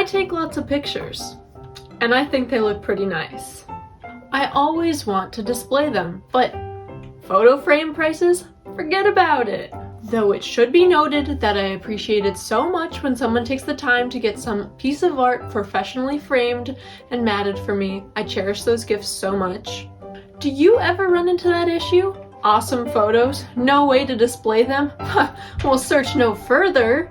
I take lots of pictures, and I think they look pretty nice. I always want to display them, but photo frame prices? Forget about it. Though it should be noted that I appreciate it so much when someone takes the time to get some piece of art professionally framed and matted for me. I cherish those gifts so much. Do you ever run into that issue? Awesome photos, no way to display them? We'll search no further.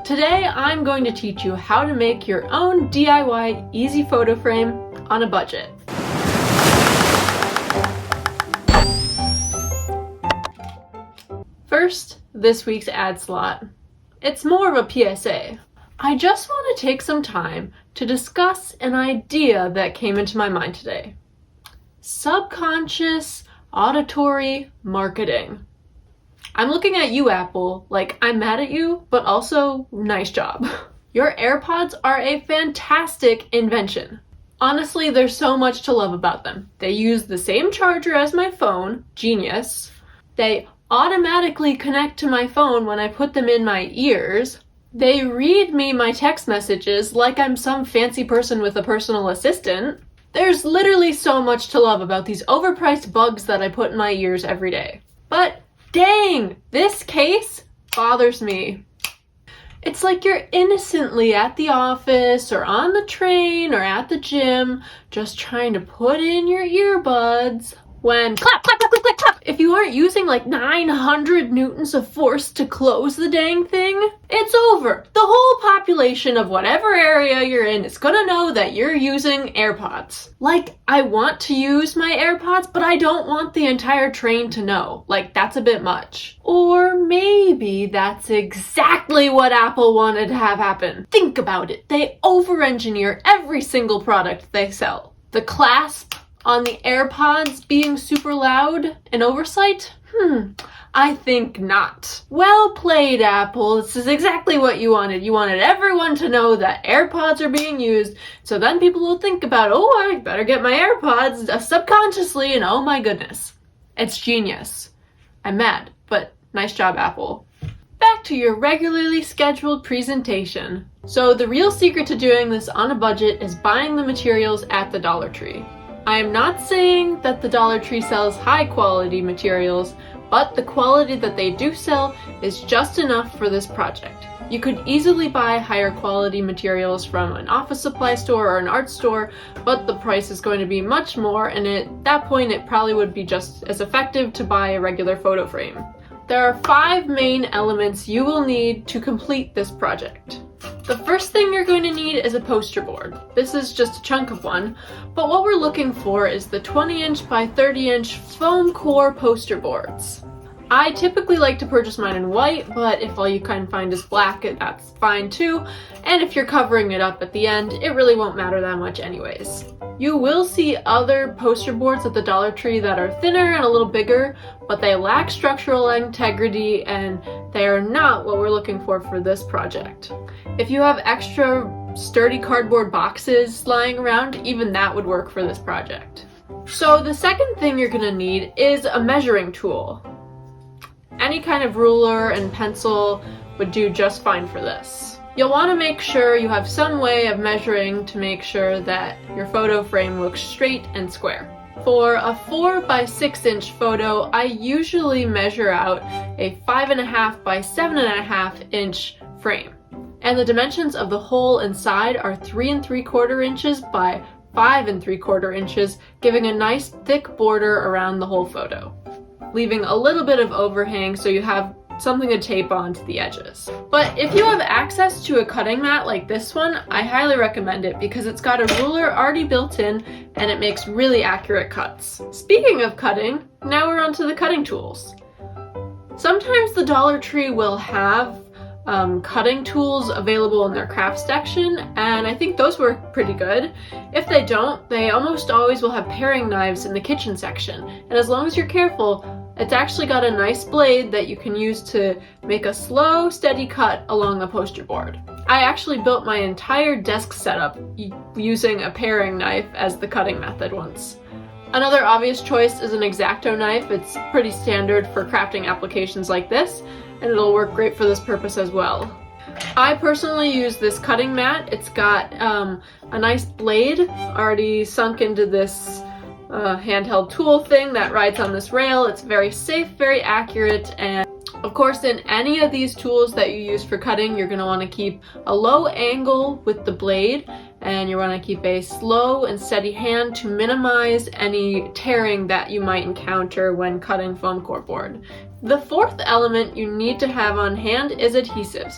Today I'm going to teach you how to make your own DIY easy photo frame on a budget. First, this week's ad slot. It's more of a PSA. I just want to take some time to discuss an idea that came into my mind today. Subconscious auditory marketing. I'm looking at you, Apple, like I'm mad at you, but also nice job. Your AirPods are a fantastic invention. Honestly, there's so much to love about them. They use the same charger as my phone, genius. They automatically connect to my phone when I put them in my ears. They read me my text messages like I'm some fancy person with a personal assistant. There's literally so much to love about these overpriced bugs that I put in my ears every day. But dang, this case bothers me. It's like you're innocently at the office or on the train or at the gym just trying to put in your earbuds when clap, clap, clap, clap, clap, clap. If you aren't using like 900 newtons of force to close the dang thing, it's over. The whole population of whatever area you're in is gonna know that you're using AirPods. Like, I want to use my AirPods, but I don't want the entire train to know. Like, that's a bit much. Or maybe that's exactly what Apple wanted to have happen. Think about it. They over-engineer every single product they sell. The clasp on the AirPods being super loud, an oversight? I think not. Well played, Apple. This is exactly what you wanted. You wanted everyone to know that AirPods are being used, so then people will think about, oh, I better get my AirPods subconsciously, and oh my goodness. It's genius. I'm mad, but nice job, Apple. Back to your regularly scheduled presentation. So the real secret to doing this on a budget is buying the materials at the Dollar Tree. I am not saying that the Dollar Tree sells high quality materials, but the quality that they do sell is just enough for this project. You could easily buy higher quality materials from an office supply store or an art store, but the price is going to be much more, and at that point it probably would be just as effective to buy a regular photo frame. There are 5 main elements you will need to complete this project. The first thing you're going to need is a poster board. This is just a chunk of one, but what we're looking for is the 20-inch by 30-inch foam core poster boards. I typically like to purchase mine in white, but if all you can find is black, that's fine too. And if you're covering it up at the end, it really won't matter that much anyways. You will see other poster boards at the Dollar Tree that are thinner and a little bigger, but they lack structural integrity and they are not what we're looking for this project. If you have extra sturdy cardboard boxes lying around, even that would work for this project. So the second thing you're gonna need is a measuring tool. Any kind of ruler and pencil would do just fine for this. You'll want to make sure you have some way of measuring to make sure that your photo frame looks straight and square. For a 4 by 6 inch photo, I usually measure out a 5.5 by 7.5 inch frame. And the dimensions of the hole inside are 3 3/4 inches by 5 3/4 inches, giving a nice thick border around the whole photo, leaving a little bit of overhang so you have something to tape onto the edges. But if you have access to a cutting mat like this one, I highly recommend it because it's got a ruler already built in and it makes really accurate cuts. Speaking of cutting, now we're onto the cutting tools. Sometimes the Dollar Tree will have cutting tools available in their craft section, and I think those work pretty good. If they don't, they almost always will have paring knives in the kitchen section, and as long as you're careful, it's actually got a nice blade that you can use to make a slow, steady cut along the poster board. I actually built my entire desk setup using a paring knife as the cutting method once. Another obvious choice is an X-Acto knife. It's pretty standard for crafting applications like this, and it'll work great for this purpose as well. I personally use this cutting mat. It's got a nice blade already sunk into this handheld tool thing that rides on this rail. It's very safe, very accurate, and of course in any of these tools that you use for cutting, you're going to want to keep a low angle with the blade, and you want to keep a slow and steady hand to minimize any tearing that you might encounter when cutting foam core board. The fourth element you need to have on hand is adhesives.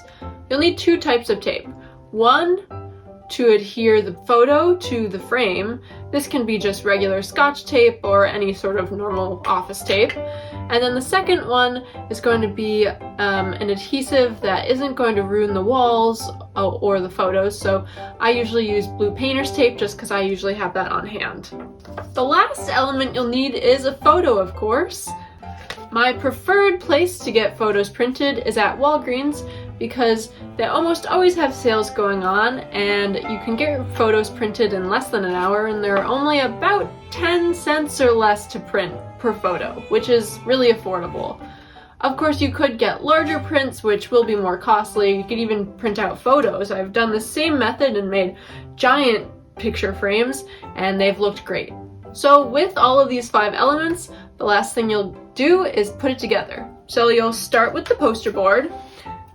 You'll need two types of tape. One to adhere the photo to the frame. This can be just regular Scotch tape or any sort of normal office tape. And then the second one is going to be an adhesive that isn't going to ruin the walls or the photos, so I usually use blue painter's tape just because I usually have that on hand. The last element you'll need is a photo, of course. My preferred place to get photos printed is at Walgreens because they almost always have sales going on, and you can get photos printed in less than an hour, and they're only about 10 cents or less to print per photo, which is really affordable. Of course, you could get larger prints, which will be more costly. You could even print out photos. I've done the same method and made giant picture frames, and they've looked great. So with all of these 5 elements, the last thing you'll do is put it together. So you'll start with the poster board,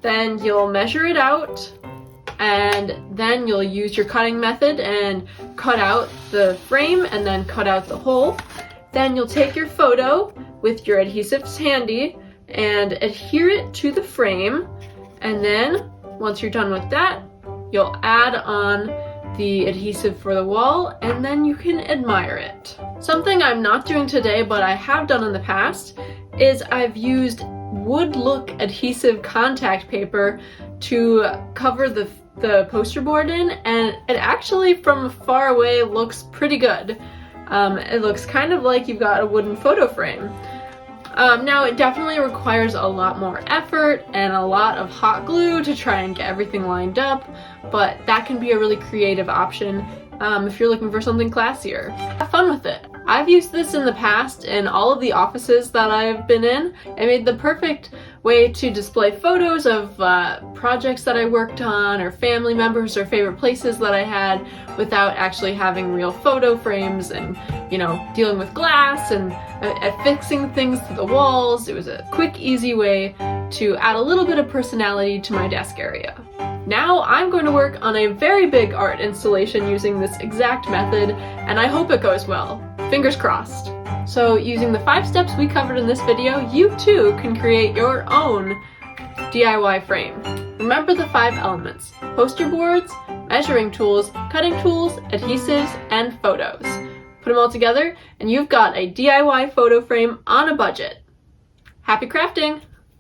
then you'll measure it out, and then you'll use your cutting method and cut out the frame and then cut out the hole. Then you'll take your photo with your adhesives handy and adhere it to the frame, and then once you're done with that, you'll add on the adhesive for the wall, and then you can admire it. Something I'm not doing today, but I have done in the past, is I've used wood look adhesive contact paper to cover the poster board in, and it actually from far away looks pretty good. It looks kind of like you've got a wooden photo frame. Now it definitely requires a lot more effort and a lot of hot glue to try and get everything lined up, but that can be a really creative option if you're looking for something classier. Have fun with it. I've used this in the past in all of the offices that I've been in. It made the perfect way to display photos of projects that I worked on, or family members, or favorite places that I had, without actually having real photo frames and, you know, dealing with glass and fixing things to the walls. It was a quick, easy way to add a little bit of personality to my desk area. Now I'm going to work on a very big art installation using this exact method, and I hope it goes well. Fingers crossed. So using the 5 steps we covered in this video, you too can create your own DIY frame. Remember the 5 elements: poster boards, measuring tools, cutting tools, adhesives, and photos. Put them all together and you've got a DIY photo frame on a budget. Happy crafting!